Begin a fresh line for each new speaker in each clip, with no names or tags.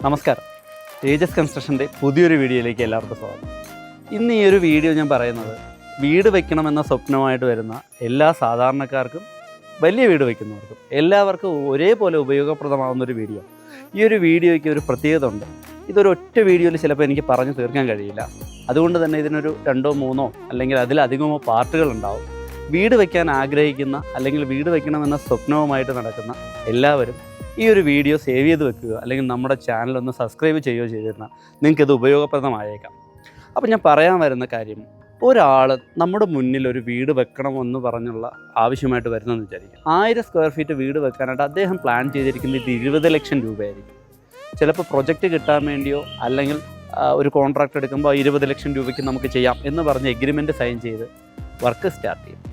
നമസ്കാരം. തേജസ് കൺസ്ട്രക്ഷൻ്റെ പുതിയൊരു വീഡിയോയിലേക്ക് എല്ലാവർക്കും സ്വാഗതം. ഇന്ന് ഈ ഒരു വീഡിയോ ഞാൻ പറയുന്നത് വീട് വയ്ക്കണമെന്ന സ്വപ്നമായിട്ട് വരുന്ന എല്ലാ സാധാരണക്കാർക്കും വലിയ വീട് വയ്ക്കുന്നവർക്കും എല്ലാവർക്കും ഒരേപോലെ ഉപയോഗപ്രദമാകുന്നൊരു വീഡിയോ. ഈ ഒരു വീഡിയോയ്ക്ക് ഒരു പ്രത്യേകത ഉണ്ട്. ഇതൊരു ഒറ്റ വീഡിയോയിൽ ചിലപ്പോൾ എനിക്ക് പറഞ്ഞു തീർക്കാൻ കഴിയില്ല. അതുകൊണ്ട് തന്നെ ഇതിനൊരു 2-3 അല്ലെങ്കിൽ അതിലധികമോ പാർട്ടുകളുണ്ടാവും. വീട് വയ്ക്കാൻ ആഗ്രഹിക്കുന്ന അല്ലെങ്കിൽ വീട് വയ്ക്കണമെന്ന സ്വപ്നവുമായിട്ട് നടക്കുന്ന എല്ലാവരും ഈ ഒരു വീഡിയോ സേവ് ചെയ്ത് വെക്കുക, അല്ലെങ്കിൽ നമ്മുടെ ചാനലൊന്ന് സബ്സ്ക്രൈബ് ചെയ്യുകയോ ചെയ്തിരുന്നാൽ നിങ്ങൾക്കിത് ഉപയോഗപ്രദമായേക്കാം. അപ്പോൾ ഞാൻ പറയാൻ വരുന്ന കാര്യം, ഒരാൾ നമ്മുടെ മുന്നിൽ ഒരു വീട് വെക്കണമെന്ന് പറഞ്ഞുള്ള ആവശ്യമായിട്ട് വരുന്നതെന്ന് വിചാരിക്കും. 1000 സ്ക്വയർ ഫീറ്റ് വീട് വെക്കാനായിട്ട് അദ്ദേഹം പ്ലാൻ ചെയ്തിരിക്കുന്നത് 20 ലക്ഷം രൂപയായിരിക്കും. ചിലപ്പോൾ പ്രൊജക്റ്റ് കിട്ടാൻ വേണ്ടിയോ അല്ലെങ്കിൽ ഒരു കോൺട്രാക്റ്റ് എടുക്കുമ്പോൾ 20 ലക്ഷം രൂപയ്ക്ക് നമുക്ക് ചെയ്യാം എന്ന് പറഞ്ഞ് എഗ്രിമെൻറ്റ് സൈൻ ചെയ്ത് വർക്ക് സ്റ്റാർട്ട് ചെയ്യും.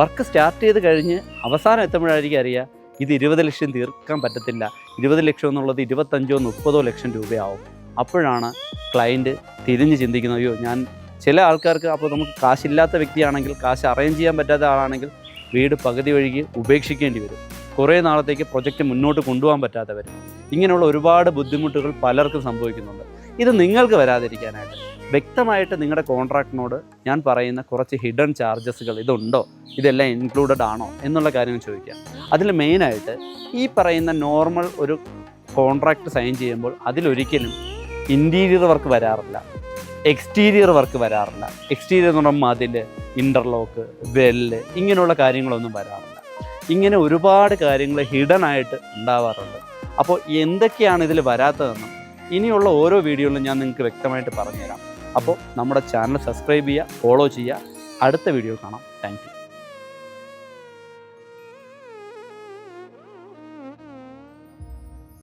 വർക്ക് സ്റ്റാർട്ട് ചെയ്ത് കഴിഞ്ഞ് അവസാനം എത്തുമ്പോഴായിരിക്കും അറിയുക ഇത് 20 ലക്ഷം തീർക്കാൻ പറ്റത്തില്ല, 20 ലക്ഷം എന്നുള്ളത് 25-30 ലക്ഷം രൂപയാവും. അപ്പോഴാണ് ക്ലയൻറ്റ് തിരിഞ്ഞ് ചിന്തിക്കുന്നത്, അയ്യോ ഞാൻ ചില ആൾക്കാർക്ക്, അപ്പോൾ നമുക്ക് കാശില്ലാത്ത വ്യക്തിയാണെങ്കിൽ, കാശ് അറേഞ്ച് ചെയ്യാൻ പറ്റാത്ത ആളാണെങ്കിൽ വീട് പകുതി വഴിക്ക് ഉപേക്ഷിക്കേണ്ടി വരും. കുറേ നാളത്തേക്ക് പ്രൊജക്റ്റ് മുന്നോട്ട് കൊണ്ടുപോകാൻ പറ്റാതെ വരും. ഇങ്ങനെയുള്ള ഒരുപാട് ബുദ്ധിമുട്ടുകൾ പലർക്കും സംഭവിക്കുന്നുണ്ട്. ഇത് നിങ്ങൾക്ക് വരാതിരിക്കാനായിട്ട് വ്യക്തമായിട്ട് നിങ്ങളുടെ കോൺട്രാക്റ്റിനോട് ഞാൻ പറയുന്ന കുറച്ച് ഹിഡൻ ചാർജസുകൾ ഇതുണ്ടോ, ഇതെല്ലാം ഇൻക്ലൂഡഡ് ആണോ എന്നുള്ള കാര്യങ്ങൾ ചോദിക്കുക. അതിൽ മെയിനായിട്ട് ഈ പറയുന്ന നോർമൽ ഒരു കോൺട്രാക്റ്റ് സൈൻ ചെയ്യുമ്പോൾ അതിലൊരിക്കലും ഇൻറ്റീരിയർ വർക്ക് വരാറില്ല, എക്സ്റ്റീരിയർ വർക്ക് വരാറില്ല. എക്സ്റ്റീരിയർ എന്ന് പറഞ്ഞാൽ മതിൽ, ഇൻ്റർലോക്ക്, വെല്ല്, ഇങ്ങനെയുള്ള കാര്യങ്ങളൊന്നും വരാറില്ല. ഇങ്ങനെ ഒരുപാട് കാര്യങ്ങൾ ഹിഡൻ ആയിട്ട് ഉണ്ടാവാറുണ്ട്. അപ്പോൾ എന്തൊക്കെയാണ് ഇതിൽ വരാത്തതെന്നും ഇനിയുള്ള ഓരോ വീഡിയോയിലും ഞാൻ നിങ്ങൾക്ക് വ്യക്തമായിട്ട് പറഞ്ഞുതരാം. അപ്പോൾ നമ്മുടെ ചാനൽ സബ്സ്ക്രൈബ് ചെയ്യുക, ഫോളോ ചെയ്യുക. അടുത്ത വീഡിയോ കാണാം. Thank you.